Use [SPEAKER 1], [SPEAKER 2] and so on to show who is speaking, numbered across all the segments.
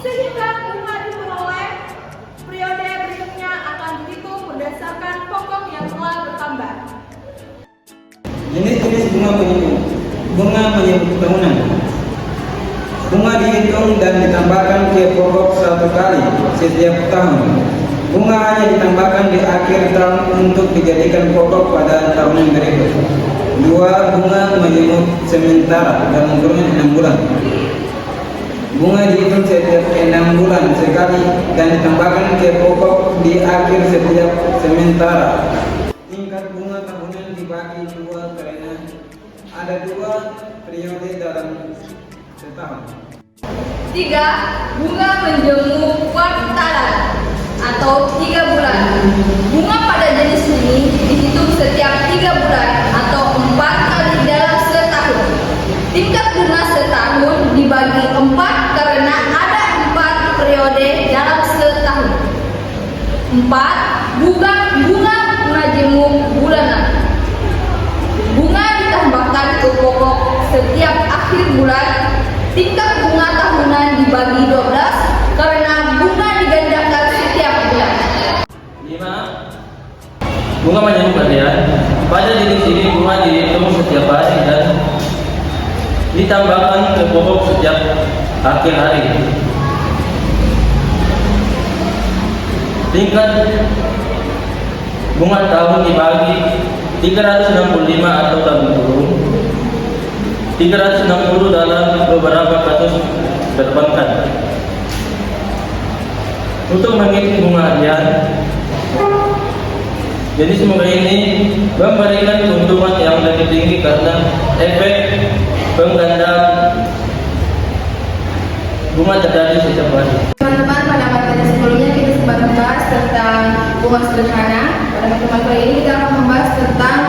[SPEAKER 1] Sehingga bunga diperoleh periode berikutnya akan dihitung berdasarkan pokok yang telah bertambah.
[SPEAKER 2] Jenis-jenis bunga penyebut. Bunga penyebut tahunan. Bunga dihitung dan ditambahkan ke pokok satu kali setiap tahun. Bunga hanya ditambahkan di akhir tahun untuk dijadikan pokok pada tahun yang berikut. 2. Bunga menyebut sementara dalam kurun 6 bulan. Bunga dihitung setiap 6 bulan sekali dan ditambahkan ke pokok di akhir setiap sementara. Tingkat bunga tahunan dibagi 2 karena ada 2 periode dalam setahun.
[SPEAKER 1] 3. Bunga menjemu kuartalan atau 3 bulan. Bunga pada jenis ini dihitung setiap 3 bulan atau 4 kali dalam setahun. Tingkat bunga setahun dibagi 4 karena ada 4 periode dalam setahun. 4. Bunga majemuk bulanan. Bunga ditambahkan ke pokok setiap akhir bulan. Tingkat bunga tahunan dibagi 12 karena bunga digandakan setiap bulan.
[SPEAKER 3] 5. Bunga majemuk harian. Pada jenis ini bunga dihitung setiap hari dan ditambahkan ke pokok setiap akhir hari. Tingkat bunga tahun dibagi 365 atau dalam kurung 360 dalam beberapa kasus perbankan. Untuk menghitung bunga harian, jenis bunga ini memberikan keuntungan yang lebih tinggi karena efek penggandaan bunga terjadi setiap hari.
[SPEAKER 4] Teman-teman, pada materi sebelumnya kita sempat membahas tentang bunga sederhana. Pada materi ini kita akan membahas tentang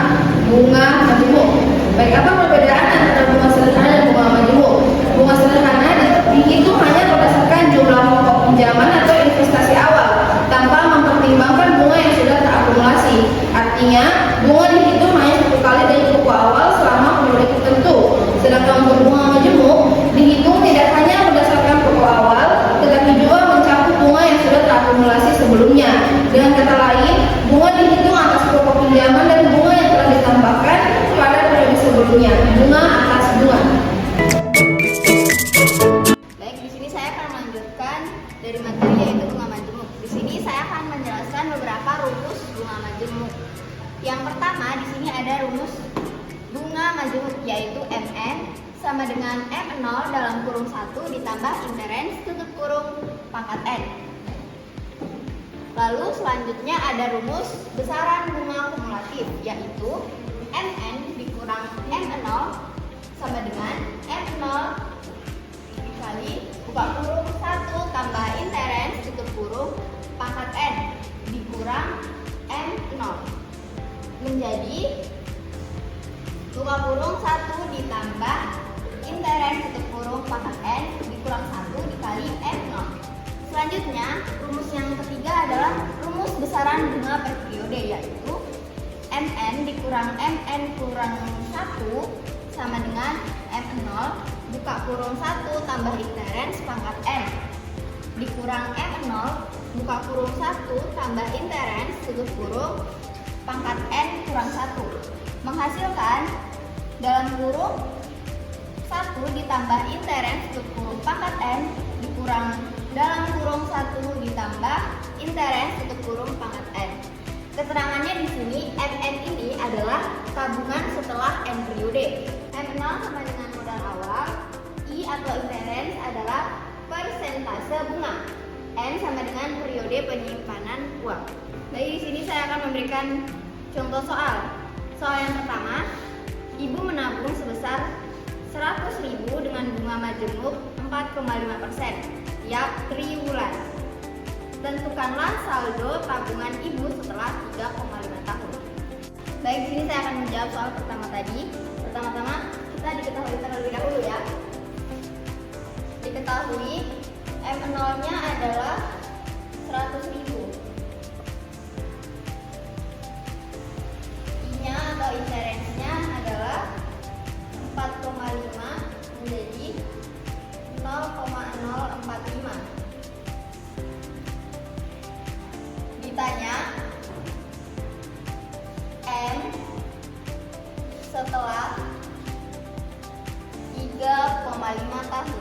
[SPEAKER 4] bunga majemuk. Baik, apa perbedaan antara bunga sederhana dan bunga majemuk? Bunga sederhana dihitung hanya berdasarkan jumlah pokok pinjaman atau investasi awal tanpa mempertimbangkan bunga yang sudah terakumulasi. Artinya, bunga dihitung hanya 1 kali dari pokok awal selama periode tertentu. Sedangkan untuk bunga majemuk dihitung tidak hanya berdasarkan pokok awal, tetapi juga mencakup bunga yang sudah terakumulasi sebelumnya. Dengan kata lain, bunga dihitung atas pokok pinjaman dan bunga yang telah ditambahkan pada periode sebelumnya. Bunga atas bunga.
[SPEAKER 5] Baik, di sini saya akan melanjutkan dari materi yaitu bunga majemuk. Di sini saya akan menjelaskan beberapa rumus bunga majemuk. Yang pertama, di sini ada rumus bunga majemuk yaitu MN sama dengan M0 dalam kurung 1 ditambah interens tutup kurung pangkat N. Lalu selanjutnya ada rumus besaran bunga kumulatif yaitu MN dikurang M0 sama dengan M0 dikali buka kurung 1 tambah interens tutup kurung pangkat N dikurang M0 menjadi buka kurung 1 ditambah interens tutup kurung pangkat N dikurang 1 dikali M0. Selanjutnya, rumus yang ketiga adalah rumus besaran bunga per periode yaitu MN dikurang MN kurang 1 sama dengan M0 buka kurung 1 tambah interens pangkat N dikurang M0 buka kurung 1 tambah interens tutup kurung pangkat N kurang 1 menghasilkan dalam kurung 1 ditambah interens tutup kurung pangkat N dikurang dalam kurung 1 ditambah interens tutup kurung pangkat N. Keterangannya di sini MN ini adalah tabungan setelah N periode. M0 sama dengan modal awal, I atau interens adalah persentase bunga. N sama dengan periode penyimpanan uang. Baik, di sini saya akan memberikan contoh soal. Soal yang pertama, ibu menabung sebesar 100.000 dengan bunga majemuk 4,5% tiap triwulan. Tentukanlah saldo tabungan ibu setelah 3,5 tahun. Baik, di sini saya akan menjawab soal pertama tadi. Pertama-tama kita diketahui terlebih dahulu ya. Diketahui M0-nya adalah 100.000. I-nya atau interestnya adalah 4,5 menjadi 0,045. Ditanya M setelah 3,5 tahun.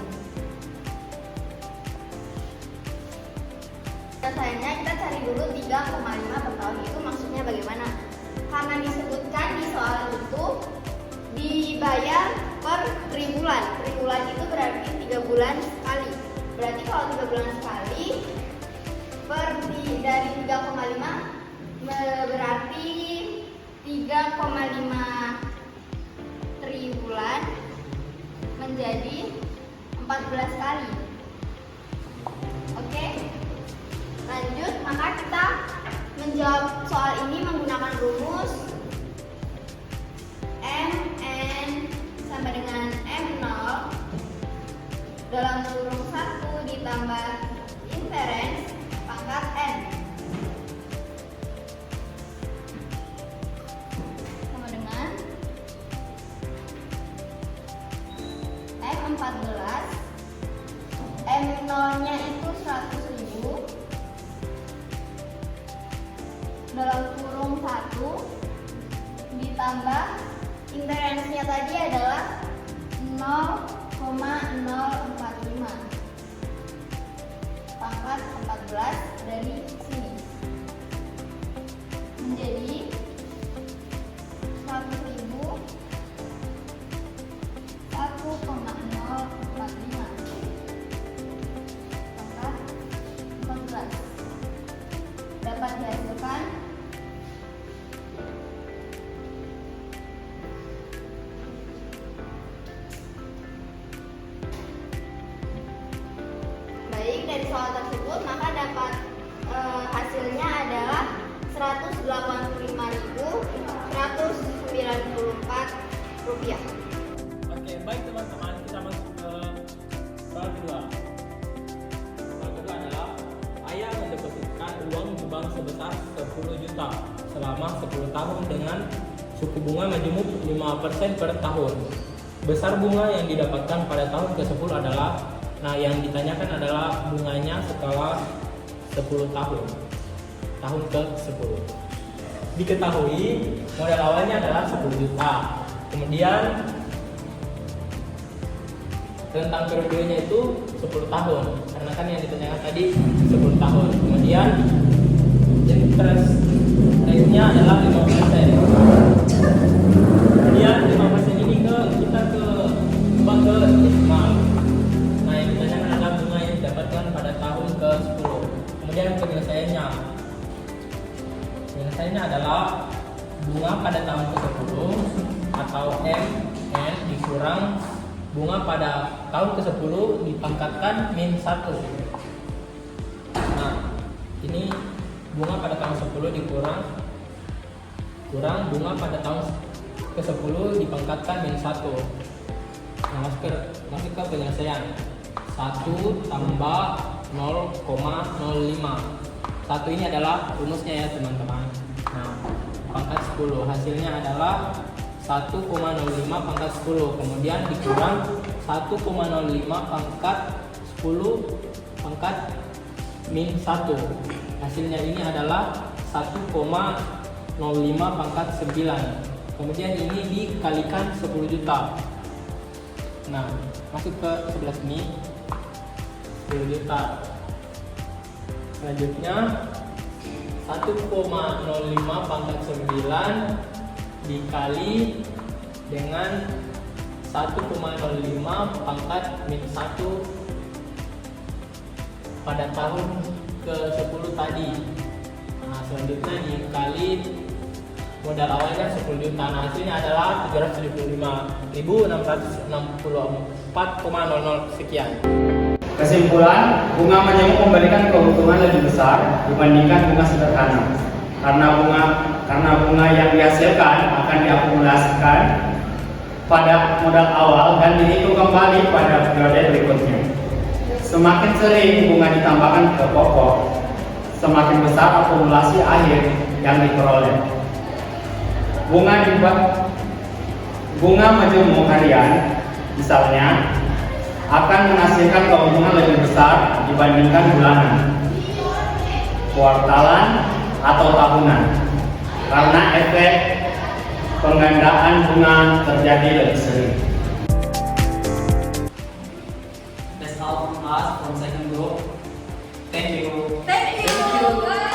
[SPEAKER 5] Sayangnya kita cari dulu 3,5 per tahun itu maksudnya bagaimana? Karena disebutkan di soal itu dibayar per triwulan. Triwulan itu berarti 3 bulan sekali. Berarti kalau 3 bulan sekali dari 3,5 berarti 3,5 triwulan menjadi 14 kali. Oke? Lanjut, maka kita menjawab soal ini menggunakan rumus MN sama dengan M0 dalam kurung 1 ditambah inferens pangkat N sama dengan M14. M0-nya itu 100.000 dalam kurung 1 ditambah interensnya tadi adalah 0,045 pangkat 14 dari sini menjadi 100.000 1,045 pangkat 14 dapat dihasilkan dari soal tersebut, maka dapat hasilnya adalah 185.194 rupiah.
[SPEAKER 3] Oke, baik teman-teman, kita masuk ke soal kedua. Soal kedua adalah ayah mendepositkan uang di bank sebesar 10 juta selama 10 tahun dengan suku bunga majemuk 5% per tahun. Besar bunga yang didapatkan pada tahun ke-10 adalah, nah yang ditanyakan adalah bunganya setelah 10 tahun. Tahun ke-10. Diketahui modal awalnya adalah 10 juta. Kemudian rentang periodenya itu 10 tahun. Karena kan yang ditanyakan tadi 10 tahun. Kemudian interest rate-nya adalah 5%. Kemudian 5% ini kita ubah ke decimal. Nah, yang ditanyakan adalah bunga yang didapatkan pada tahun ke-10. Kemudian penyelesaiannya adalah bunga pada tahun ke-10 atau MN dikurang bunga pada tahun ke-10 dipangkatkan min 1. Nah, ini bunga pada tahun 10 dikurang bunga pada tahun ke-10 dipangkatkan min 1. Nah, masuk ke penyelesaian. 1 tambah 0,05. 1 ini adalah rumusnya ya teman-teman. Nah, pangkat 10 hasilnya adalah 1,05 pangkat 10, kemudian dikurang 1,05 pangkat 10 pangkat min 1. Hasilnya ini adalah 1,05 pangkat 9. Kemudian ini dikalikan 10 juta. Nah, masuk ke sebelah sini 10 juta. Selanjutnya 1,05 pangkat 9 dikali dengan 1,05 pangkat min 1 pada tahun ke-10 tadi. Nah, selanjutnya dikali modal awalnya 10 juta. Nah, hasilnya adalah 775.664,00 sekian.
[SPEAKER 6] Kesimpulan, bunga menyemuk memberikan keuntungan lebih besar dibandingkan bunga sederhana. Karena bunga yang dihasilkan akan diakumulasikan pada modal awal dan dihitung kembali pada periode berikutnya. Semakin sering bunga ditambahkan ke pokok, semakin besar akumulasi akhir yang diperoleh. Bunga majemuk harian, misalnya, akan menghasilkan keuntungan lebih besar dibandingkan bulanan, kuartalan, atau tahunan, karena efek penggandaan bunga terjadi lebih sering.
[SPEAKER 7] That's all from us from second group. Thank you.
[SPEAKER 1] Thank you. Bye.